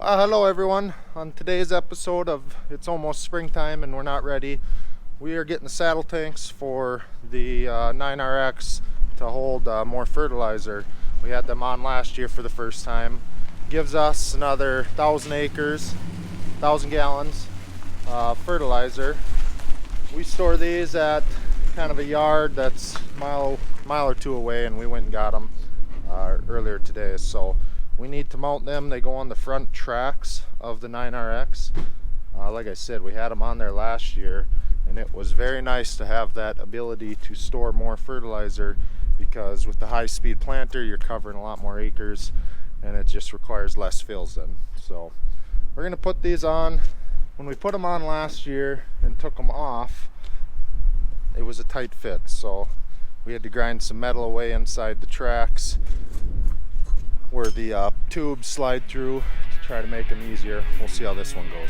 Hello everyone. On today's episode of It's Almost Springtime and We're Not Ready, we are getting the saddle tanks for the 9RX to hold more fertilizer. We had them on last year for the first time. Gives us another 1,000 acres, 1,000 gallons fertilizer. We store these at kind of a yard that's a mile or two away, and we went and got them earlier today. So we need to mount them. They go on the front tracks of the 9RX. Like I said, we had them on there last year, and it was very nice to have that ability to store more fertilizer, because with the high-speed planter you're covering a lot more acres and it just requires less fills then. So we're going to put these on. When we put them on last year and took them off, it was a tight fit, so we had to grind some metal away inside the tracks where the tubes slide through to try to make them easier. We'll see how this one goes.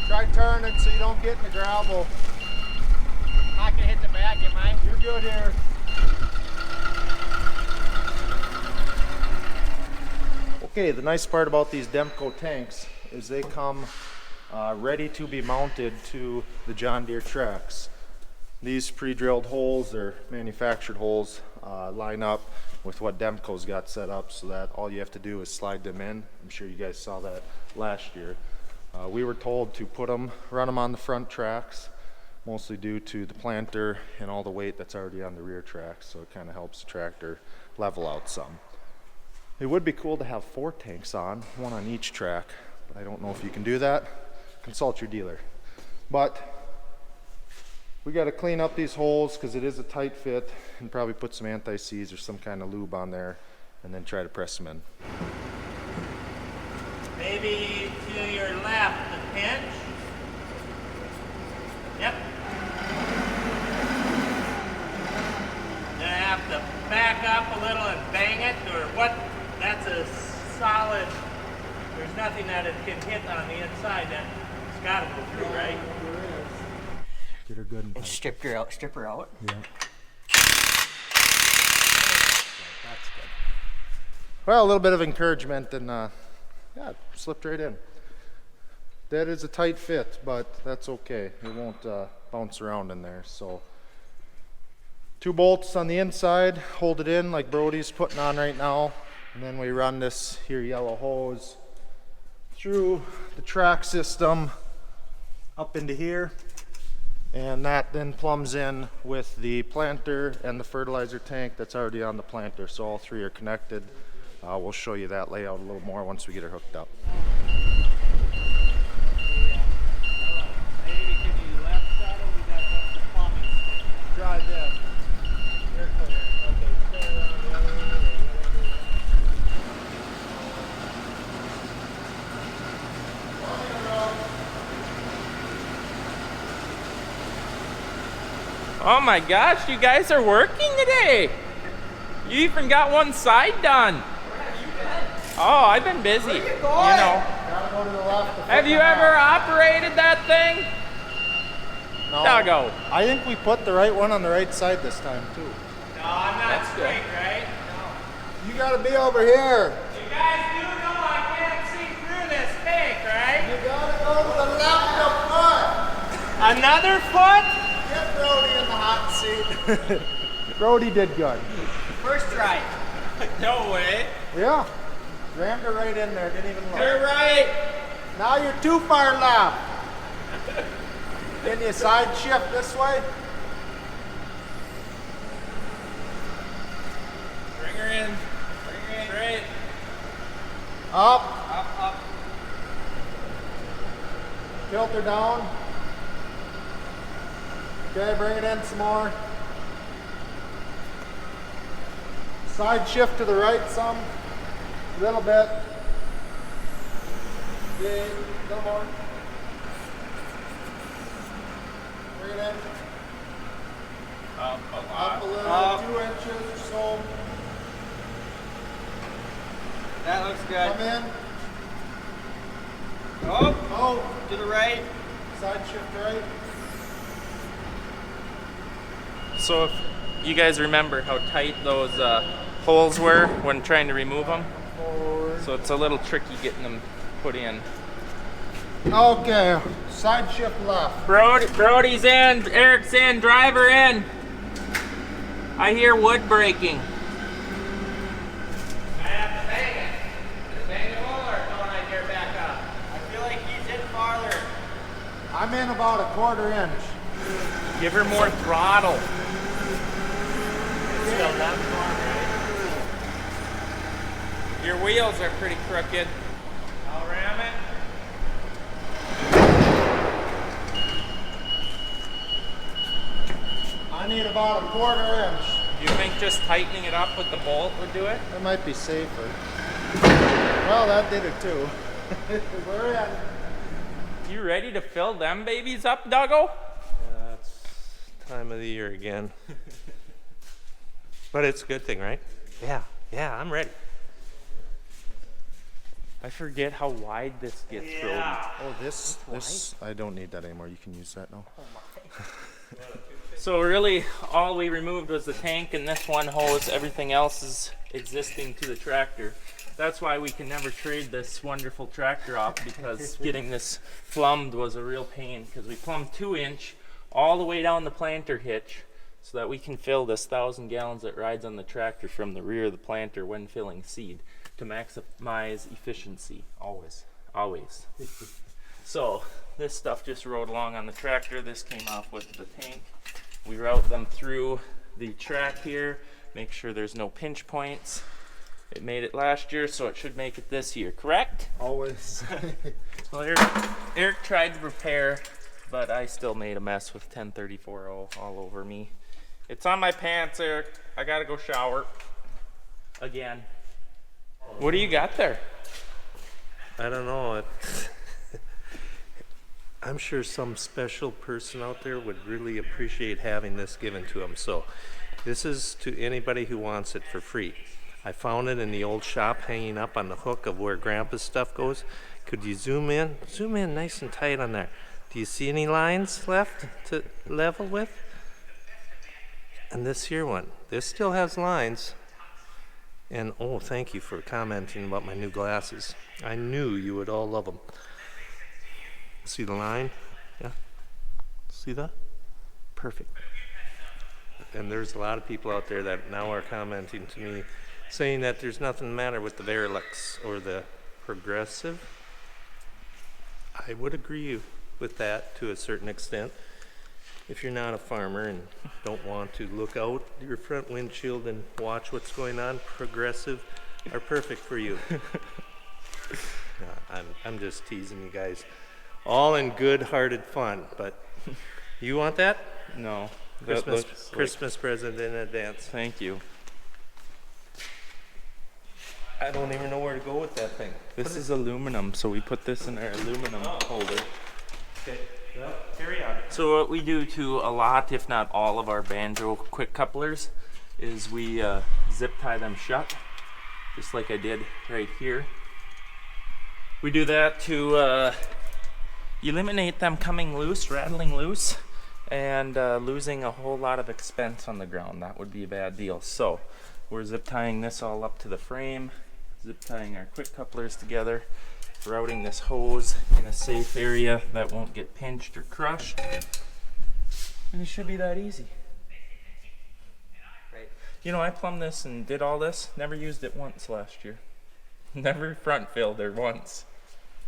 Try turning so you don't get in the gravel. Not gonna hit the back, am I? You're good here. Okay, the nice part about these Demco tanks is they come ready to be mounted to the John Deere tracks. These pre-drilled holes, or manufactured holes, line up with what Demco's got set up, so that all you have to do is slide them in. I'm sure you guys saw that last year. We were told to run them on the front tracks, mostly due to the planter and all the weight that's already on the rear tracks, so it kind of helps the tractor level out some. It would be cool to have 4 tanks on, one on each track, but I don't know if you can do that. Consult your dealer. But we got to clean up these holes because it is a tight fit, and probably put some anti-seize or some kind of lube on there and then try to press them in. Maybe to your left, the pinch. Yep. Then I have to back up a little and bang it, or what? That's a solid, there's nothing that it can hit on the inside, then it's got to go through, right? Get her good And strip her out. Yeah. That's good. Well, a little bit of encouragement, and yeah, it slipped right in. That is a tight fit, but that's okay. It won't bounce around in there. So 2 bolts on the inside, hold it in like Brody's putting on right now. And then we run this here yellow hose through the track system up into here. And that then plumbs in with the planter and the fertilizer tank that's already on the planter. So all 3 are connected. We'll show you that layout a little more once we get her hooked up. Maybe can you left shuttle? We got the plumbing stick. Drive in. You're clear. Okay, stay around the other way. Oh my gosh, you guys are working today. You even got one side done. Oh, I've been busy. Where you going? You know. Gotta go to the left. Have you ever operated that thing? No. Doggo. I think we put the right one on the right side this time too. No, I'm not That's straight, good. right? No. You gotta be over here. You guys do know I can't see through this tank, right? You gotta go to the left of foot. Another foot? Get Brody in the hot seat. Brody did good. First try. No way. Yeah. Rammed her right in there, didn't even look. You're right. Now you're too far left. Can you side shift this way? Bring her in. Bring her in. Straight. Up. Up. Tilt her down. Okay, bring it in some more. Side shift to the right some, a little bit. Big, a little more. Bring it in. Up a lot. Up a little, 2 inches or so. That looks good. Come in. Oh, to the right. Side shift right. So if you guys remember how tight those holes were when trying to remove them, Forward. so it's a little tricky getting them put in. Okay, side shift left. Brody's in, Eric's in, driver in. I hear wood breaking. I have to bang it. Is it bangable or don't I dare back up? I feel like he's in farther. I'm in about a 1/4 inch. Give her more throttle. Still that far, right? Your wheels are pretty crooked. I'll ram it. I need about a 1/4 inch. Do you think just tightening it up with the bolt would do it? That might be safer. Well, that did it too. We're in. You ready to fill them babies up, Duggo? It's time of the year again. But it's a good thing, right? Yeah, I'm ready. I forget how wide this gets, Brody. Oh, this, I don't need that anymore. You can use that now. So really, all we removed was the tank and this one hose. Everything else is existing to the tractor. That's why we can never trade this wonderful tractor off, because getting this plumbed was a real pain, because we plumbed 2 inch all the way down the planter hitch so that we can fill this 1,000 gallons that rides on the tractor from the rear of the planter when filling seed to maximize efficiency. Always. So this stuff just rode along on the tractor. This came off with the tank. We route them through the track here, make sure there's no pinch points. It made it last year, so it should make it this year, correct? Always. Well, Eric tried to repair, but I still made a mess with 1034 all over me. It's on my pants, Eric. I gotta go shower. Again. What do you got there? I don't know. I'm sure some special person out there would really appreciate having this given to them. So this is to anybody who wants it for free. I found it in the old shop hanging up on the hook of where Grandpa's stuff goes. Could you zoom in? Zoom in nice and tight on there. Do you see any lines left to level with? And this here one, this still has lines. And oh, thank you for commenting about my new glasses. I knew you would all love them. See the line? Yeah? See that? Perfect. And there's a lot of people out there that now are commenting to me saying that there's nothing the matter with the Verilux or the Progressive. I would agree with that to a certain extent. If you're not a farmer and don't want to look out your front windshield and watch what's going on, Progressive are perfect for you. No, I'm just teasing you guys. All in good-hearted fun, but you want that? No. Christmas present in advance. Thank you. I don't even know where to go with that thing. This is aluminum, so we put this in our aluminum holder. Okay, well, carry on. So what we do to a lot, if not all of our banjo quick couplers, is we zip tie them shut, just like I did right here. We do that to eliminate them coming loose, rattling loose, and losing a whole lot of expense on the ground. That would be a bad deal. So we're zip tying this all up to the frame, zip tying our quick couplers together, routing this hose in a safe area that won't get pinched or crushed, and it should be that easy. Right. You know, I plumbed this and did all this, never used it once last year. Never front filled her once.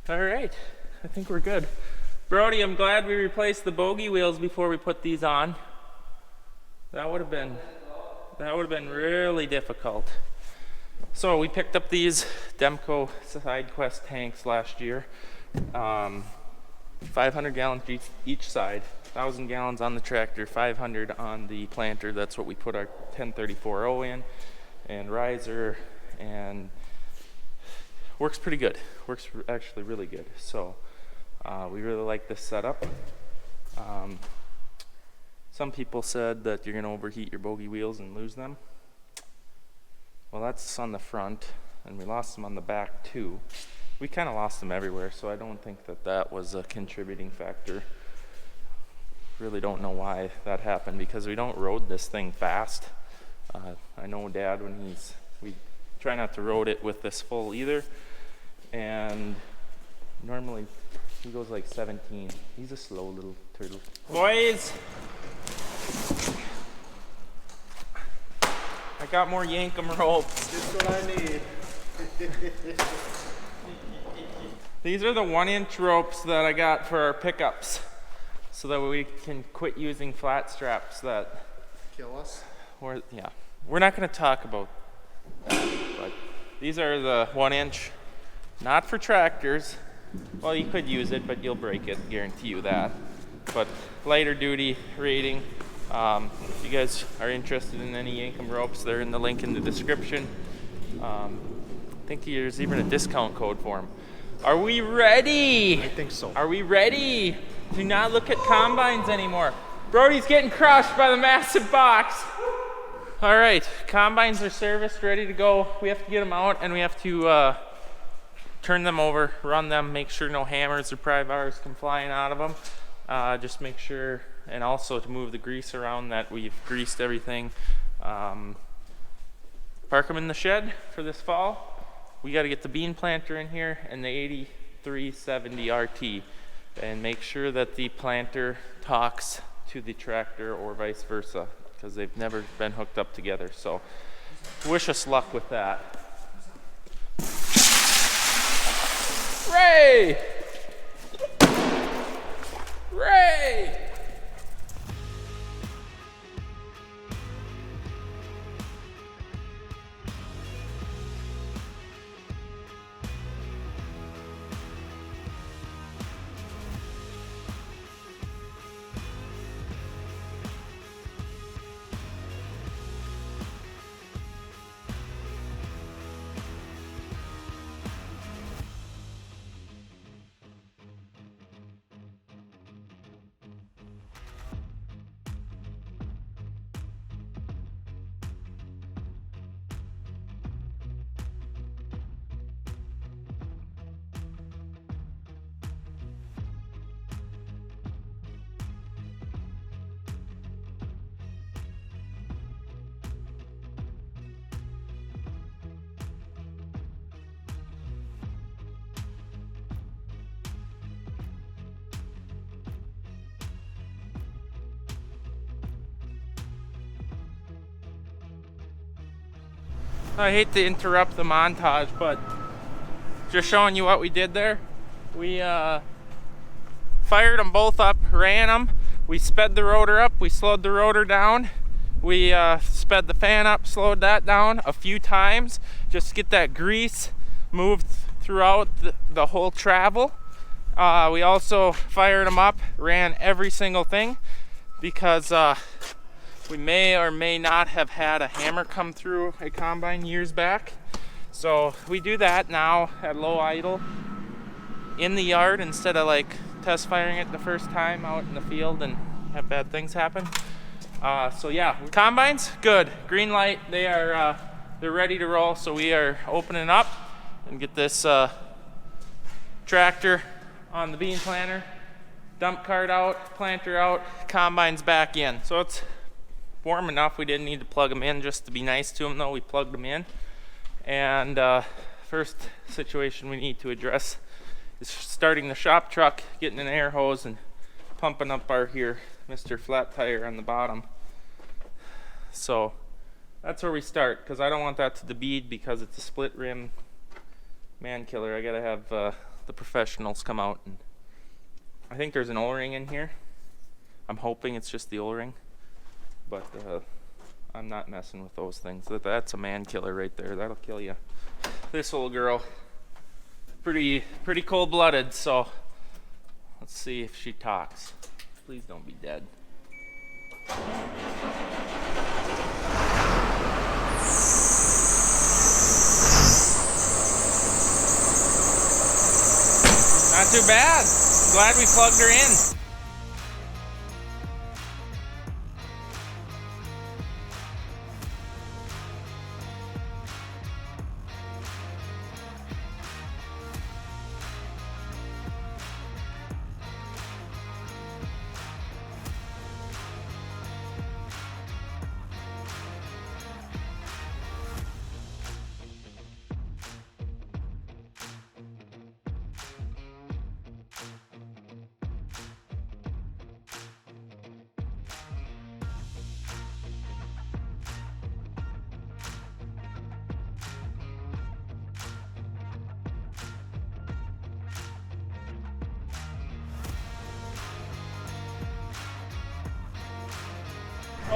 All right, I think we're good. Brody, I'm glad we replaced the bogey wheels before we put these on. That would have been really difficult. So we picked up these Demco SideQuest tanks last year. 500 gallons each side, 1,000 gallons on the tractor, 500 on the planter. That's what we put our 1034O in. and riser, and works pretty good. Works actually really good. So we really like this setup. Some people said that you're going to overheat your bogey wheels and lose them. Well, that's on the front, and we lost them on the back too. We kind of lost them everywhere, so I don't think that that was a contributing factor. Really don't know why that happened, because we don't road this thing fast. I know Dad, we try not to road it with this full either, and normally he goes like 17. He's a slow little turtle. Boys, I got more yankum ropes. Just what I need. These are the 1-inch ropes that I got for our pickups, so that we can quit using flat straps that Kill us. we're not going to talk about that, but these are the 1-inch, not for tractors. Well, you could use it, but you'll break it, guarantee you that. But lighter duty rating. If you guys are interested in any yankum ropes, they're in the link in the description. I think there's even a discount code for them. Are we ready? I think so. Are we ready? Do not look at combines anymore. Brody's getting crushed by the massive box. All right, combines are serviced, ready to go. We have to get them out, and we have to turn them over, run them, make sure no hammers or pry bars come flying out of them. Just make sure, and also to move the grease around, that we've greased everything. Park them in the shed for this fall. We got to get the bean planter in here and the 8370 RT, and make sure that the planter talks to the tractor or vice versa, because they've never been hooked up together. So wish us luck with that. Ray! Ray! I hate to interrupt the montage, but just showing you what we did there. We fired them both up, ran them. We sped the rotor up, we slowed the rotor down. We sped the fan up, slowed that down a few times, just to get that grease moved throughout the whole travel. We also fired them up, ran every single thing, because we may or may not have had a hammer come through a combine years back. So we do that now at low idle in the yard, instead of like test firing it the first time out in the field and have bad things happen. So yeah, combines, good. Green light, they're ready to roll. So we are opening up and get this tractor on the bean planter, dump cart out, planter out, combines back in. So it's warm enough. We didn't need to plug them in. Just to be nice to them though, we plugged them in. And first situation we need to address is starting the shop truck, getting an air hose and pumping up our Mr. Flat Tire on the bottom. So that's where we start, because I don't want that to bead, because it's a split rim man killer. I gotta have the professionals come out, and I think there's an O-ring in here. I'm hoping it's just the O-ring, but I'm not messing with those things. That's a man killer right there. That'll kill you. This little girl, pretty cold-blooded. So let's see if she talks. Please don't be dead. too bad. Glad we plugged her in.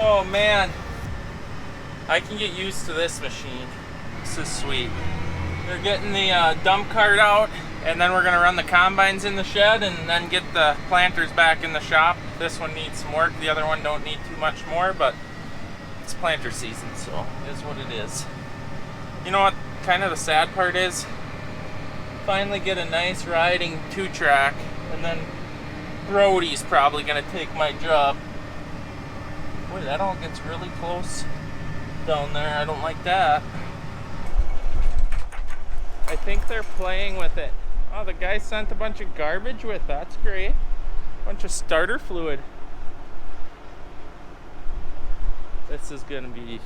Oh man, I can get used to this machine. This is sweet. They're getting the dump cart out, and then we're gonna run the combines in the shed and then get the planters back in the shop. This one needs some work, the other one don't need too much more, but it's planter season, so it is what it is. You know what kind of the sad part is? Finally get a nice riding 2-track, and then Brody's probably gonna take my job. Boy, that all gets really close down there. I don't like that. I think they're playing with it. Oh, the guy sent a bunch of garbage with. That's great. Bunch of starter fluid. This is gonna be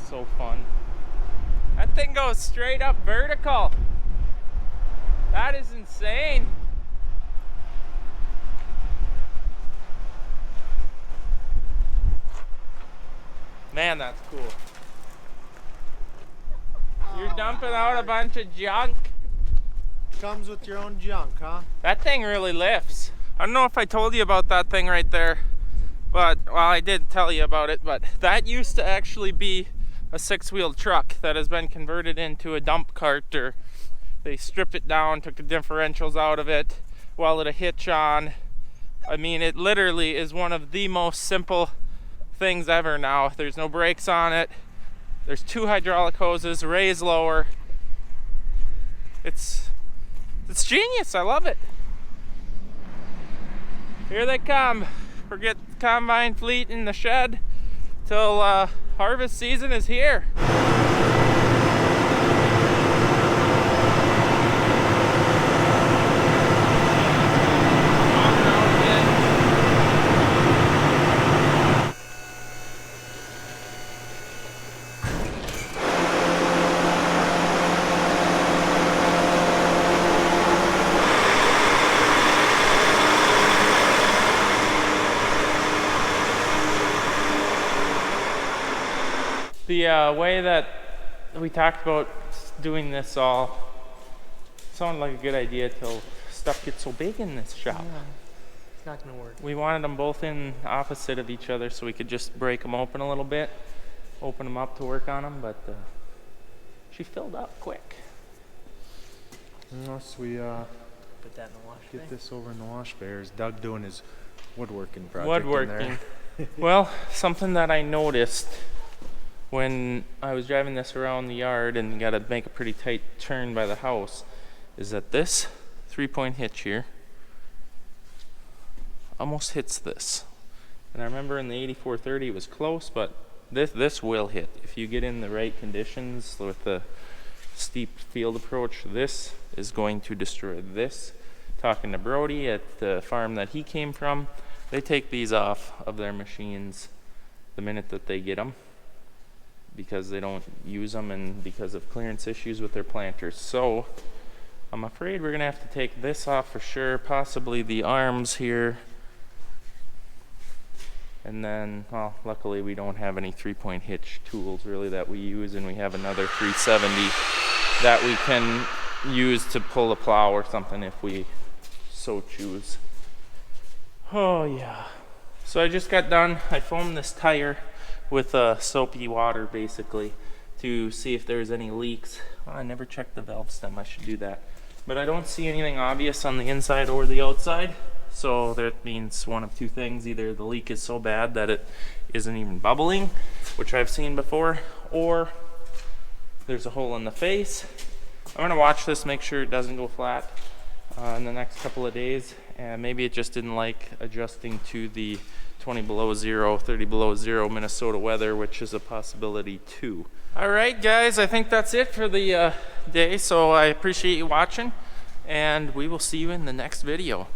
so fun. That thing goes straight up vertical. That is insane. Man, that's cool. You're dumping out a bunch of junk. Comes with your own junk, huh? That thing really lifts. I don't know if I told you about that thing right there, but, well, I did tell you about it, but that used to actually be a 6-wheel truck that has been converted into a dump cart, or they stripped it down, took the differentials out of it, welded a hitch on. I mean, it literally is one of the most simple things ever now. There's no brakes on it. There's 2 hydraulic hoses, raise lower. It's genius. I love it. Here they come. Forget the combine fleet in the shed till harvest season is here. The way that we talked about doing this all sounded like a good idea till stuff gets so big in this shop. Yeah, it's not gonna work. We wanted them both in opposite of each other so we could just break them open a little bit, open them up to work on them, but she filled up quick. Unless we Put that in the wash get bay. this over in the wash bay. Is Doug doing his woodworking project Woodworking. in there? Well, something that I noticed when I was driving this around the yard and got to make a pretty tight turn by the house is that this 3-point hitch here almost hits this. And I remember in the 8430 it was close, but this will hit. If you get in the right conditions with the steep field approach, this is going to destroy this. Talking to Brody at the farm that he came from, they take these off of their machines the minute that they get them, because they don't use them and because of clearance issues with their planters. So I'm afraid we're gonna have to take this off for sure, possibly the arms here. And then, well, luckily we don't have any 3-point hitch tools really that we use, and we have another 370 that we can use to pull a plow or something if we so choose. Oh yeah. So I just got done. I foamed this tire with soapy water basically to see if there's any leaks. Well, I never checked the valve stem. I should do that. But I don't see anything obvious on the inside or the outside. So that means one of 2 things. Either the leak is so bad that it isn't even bubbling, which I've seen before, or there's a hole in the face. I'm gonna watch this, make sure it doesn't go flat. in the next couple of days, and maybe it just didn't like adjusting to the 20 below zero, 30 below zero Minnesota weather, which is a possibility too. All right, guys, I think that's it for the day, so I appreciate you watching, and we will see you in the next video.